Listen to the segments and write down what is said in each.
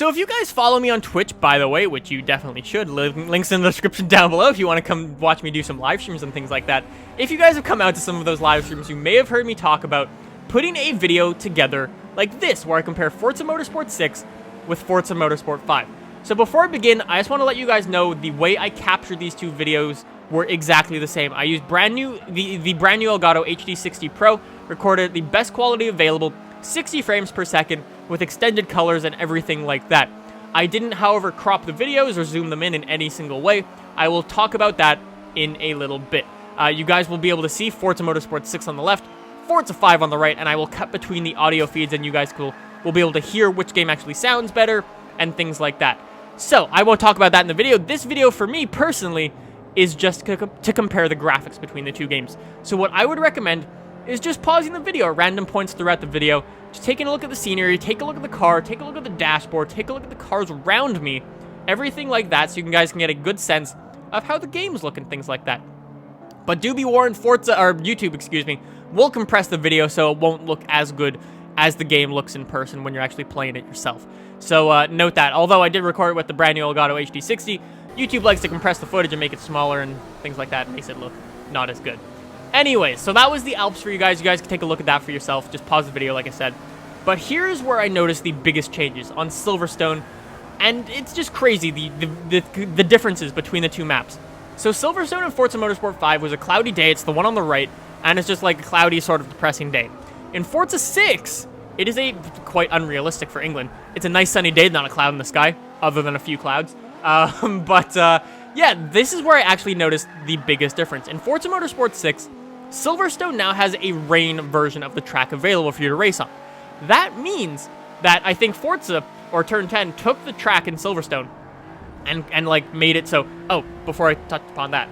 So if you guys follow me on Twitch, by the way, which you definitely should, links in the description down below if you want to come watch me do some live streams and things like that. If you guys have come out to some of those live streams, you may have heard me talk about putting a video together like this, where I compare Forza Motorsport 6 with Forza Motorsport 5. So before I begin, I just want to let you guys know the way I captured these two videos were exactly the same. I used the brand new Elgato HD60 Pro, recorded at the best quality available, 60 frames per second, with extended colors and everything like that. I didn't, however, crop the videos or zoom them in any single way. I will talk about that in a little bit. You guys will be able to see Forza Motorsport 6 on the left, Forza 5 on the right, and I will cut between the audio feeds, and you guys will be able to hear which game actually sounds better and things like that. So, I won't talk about that in the video. This video, for me personally, is just to compare the graphics between the two games. So what I would recommend is just pausing the video at random points throughout the video, just taking a look at the scenery, take a look at the car, take a look at the dashboard, take a look at the cars around me, everything like that, so you guys can get a good sense of how the games look and things like that. But do be warned, YouTube, excuse me, will compress the video so it won't look as good as the game looks in person when you're actually playing it yourself. So note that. Although I did record it with the brand new Elgato HD60, YouTube likes to compress the footage and make it smaller and things like that. It makes it look not as good. Anyways, so that was the Alps for you guys. You guys can take a look at that for yourself. Just pause the video, like I said. But here's where I noticed the biggest changes on Silverstone, and it's just crazy, the differences between the two maps. So Silverstone in Forza Motorsport 5 was a cloudy day. It's the one on the right, and it's just like a cloudy, sort of depressing day. In Forza 6, it is quite unrealistic for England. It's a nice sunny day, not a cloud in the sky, other than a few clouds. Yeah, this is where I actually noticed the biggest difference. In Forza Motorsport 6, Silverstone now has a rain version of the track available for you to race on. That means that I think Forza, or Turn 10, took the track in Silverstone and like made it so... Oh, before I touch upon that,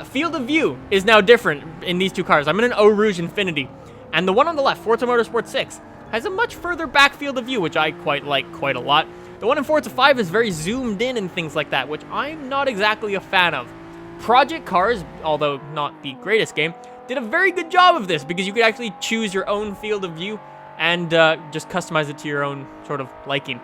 field of view is now different in these two cars. I'm in an Eau Rouge Infinity, and the one on the left, Forza Motorsport 6, has a much further back field of view, which I quite like quite a lot. The one in Forza 5 is very zoomed in and things like that, which I'm not exactly a fan of. Project Cars, although not the greatest game, did a very good job of this, because you could actually choose your own field of view and just customize it to your own sort of liking.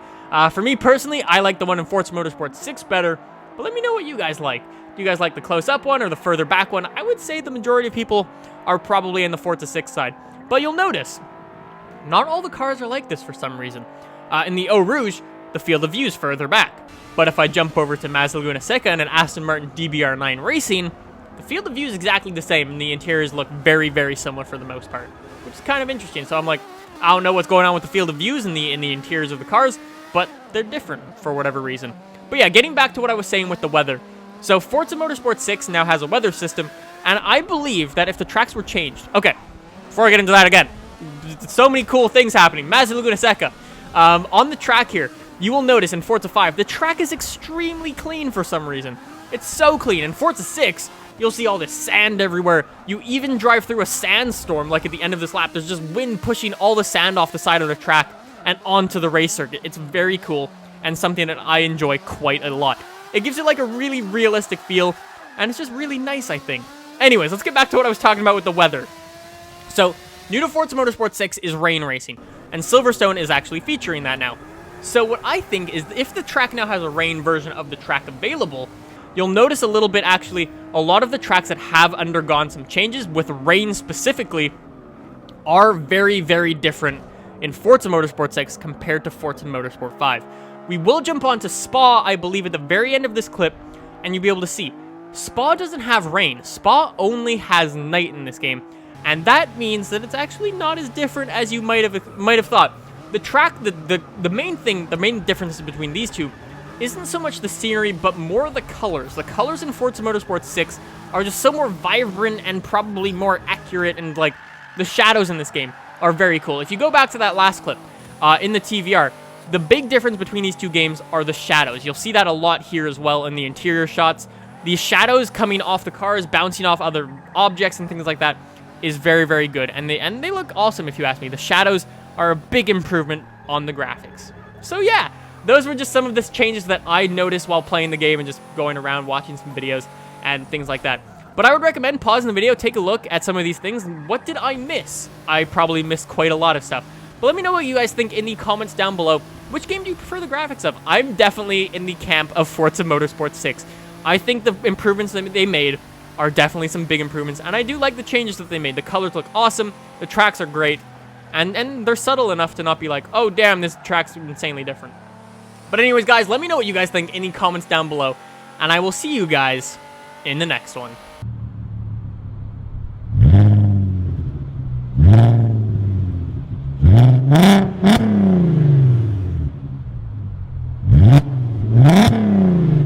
For me personally, I like the one in Forza Motorsport 6 better, but let me know what you guys like. Do you guys like the close-up one or the further back one? I would say the majority of people are probably in the Forza 6 side. But you'll notice, not all the cars are like this for some reason. In the Eau Rouge, the field of view is further back. But if I jump over to Mazda Laguna Seca and an Aston Martin DBR9 Racing, the field of view is exactly the same, and the interiors look very, very similar for the most part, which is kind of interesting. So I'm like, I don't know what's going on with the field of views in the interiors of the cars, but they're different for whatever reason. But yeah, getting back to what I was saying with the weather. So Forza Motorsport 6 now has a weather system, and I believe that if the tracks were changed... Okay, before I get into that again, so many cool things happening. Mazda Laguna Seca. On the track here, you will notice in Forza 5, the track is extremely clean for some reason. It's so clean. In Forza 6, you'll see all this sand everywhere. You even drive through a sandstorm, like at the end of this lap. There's just wind pushing all the sand off the side of the track and onto the race circuit. It's very cool and something that I enjoy quite a lot. It gives it like a really realistic feel, and it's just really nice, I think. Anyways, let's get back to what I was talking about with the weather. So, new to Forza Motorsport 6 is rain racing, and Silverstone is actually featuring that now. So what I think is, if the track now has a rain version of the track available, you'll notice a little bit, actually, a lot of the tracks that have undergone some changes, with rain specifically, are very, very different in Forza Motorsport 6 compared to Forza Motorsport 5. We will jump onto Spa, I believe, at the very end of this clip, and you'll be able to see. Spa doesn't have rain. Spa only has night in this game, and that means that it's actually not as different as you might have thought. The track, the main difference between these two isn't so much the scenery, but more the colors. The colors in Forza Motorsport 6 are just so more vibrant and probably more accurate, and like the shadows in this game are very cool. If you go back to that last clip in the TVR, the big difference between these two games are the shadows. You'll see that a lot here as well in the interior shots. The shadows coming off the cars, bouncing off other objects and things like that is very, very good. And they look awesome, if you ask me. The shadows are a big improvement on the graphics. So yeah, those were just some of the changes that I noticed while playing the game and just going around watching some videos and things like that. But I would recommend pausing the video, take a look at some of these things. What did I miss? I probably missed quite a lot of stuff. But let me know what you guys think in the comments down below. Which game do you prefer the graphics of? I'm definitely in the camp of Forza Motorsport 6. I think the improvements that they made are definitely some big improvements, and I do like the changes that they made. The colors look awesome, the tracks are great, and they're subtle enough to not be like, oh damn, this track's insanely different. But anyways, guys, let me know what you guys think in the comments down below, and I will see you guys in the next one.